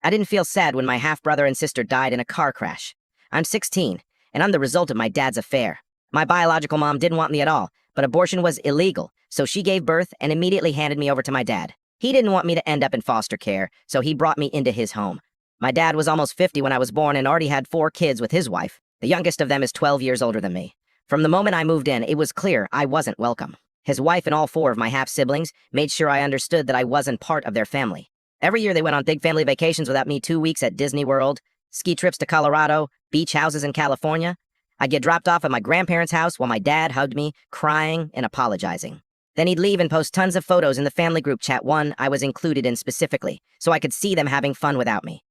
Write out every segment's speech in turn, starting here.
I didn't feel sad when my half-brother and sister died in a car crash. I'm 16, and I'm the result of my dad's affair. My biological mom didn't want me at all, but abortion was illegal, so she gave birth and immediately handed me over to my dad. He didn't want me to end up in foster care, so he brought me into his home. My dad was almost 50 when I was born and already had 4 kids with his wife. The youngest of them is 12 years older than me. From the moment I moved in, it was clear I wasn't welcome. His wife and all 4 of my half-siblings made sure I understood that I wasn't part of their family. Every year they went on big family vacations without me, 2 weeks at Disney World, ski trips to Colorado, beach houses in California. I'd get dropped off at my grandparents' house while my dad hugged me, crying and apologizing. Then he'd leave and post tons of photos in the family group chat, one I was included in specifically, so I could see them having fun without me.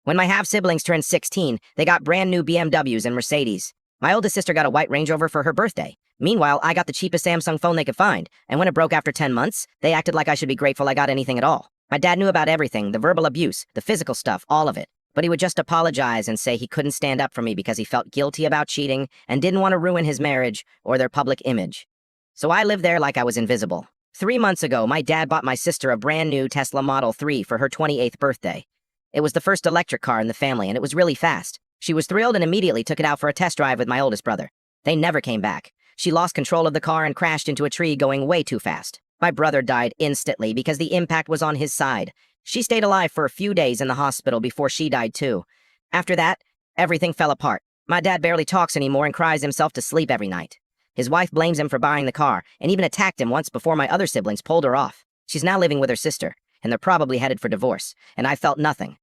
When my half-siblings turned 16, they got brand new BMWs and Mercedes. My oldest sister got a white Range Rover for her birthday. Meanwhile, I got the cheapest Samsung phone they could find, and when it broke after 10 months, they acted like I should be grateful I got anything at all. My dad knew about everything, the verbal abuse, the physical stuff, all of it. But he would just apologize and say he couldn't stand up for me because he felt guilty about cheating and didn't want to ruin his marriage or their public image. So I lived there like I was invisible. 3 months ago, my dad bought my sister a brand new Tesla Model 3 for her 28th birthday. It was the first electric car in the family, and it was really fast. She was thrilled and immediately took it out for a test drive with my oldest brother. They never came back. She lost control of the car and crashed into a tree going way too fast. My brother died instantly because the impact was on his side. She stayed alive for a few days in the hospital before she died too. After that, everything fell apart. My dad barely talks anymore and cries himself to sleep every night. His wife blames him for buying the car and even attacked him once before my other siblings pulled her off. She's now living with her sister, and they're probably headed for divorce, and I felt nothing.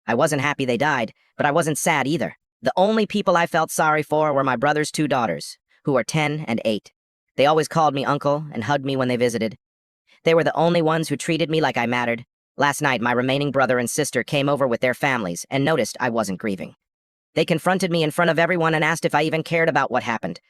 I wasn't happy they died, but I wasn't sad either. The only people I felt sorry for were my brother's 2 daughters, who are 10 and 8. They always called me uncle and hugged me when they visited. They were the only ones who treated me like I mattered. Last night, my remaining brother and sister came over with their families and noticed I wasn't grieving. They confronted me in front of everyone and asked if I even cared about what happened.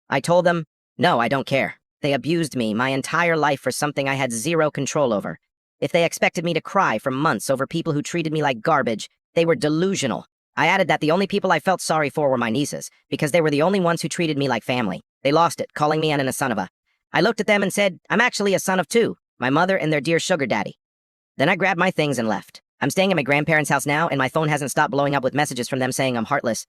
I told them, no, I don't care. They abused me my entire life for something I had 0 control over. If they expected me to cry for months over people who treated me like garbage, they were delusional. I added that the only people I felt sorry for were my nieces, because they were the only ones who treated me like family. They lost it, calling me a son of a. I looked at them and said, I'm actually a son of 2, my mother and their dear sugar daddy. Then I grabbed my things and left. I'm staying at my grandparents' house now, and my phone hasn't stopped blowing up with messages from them saying I'm heartless.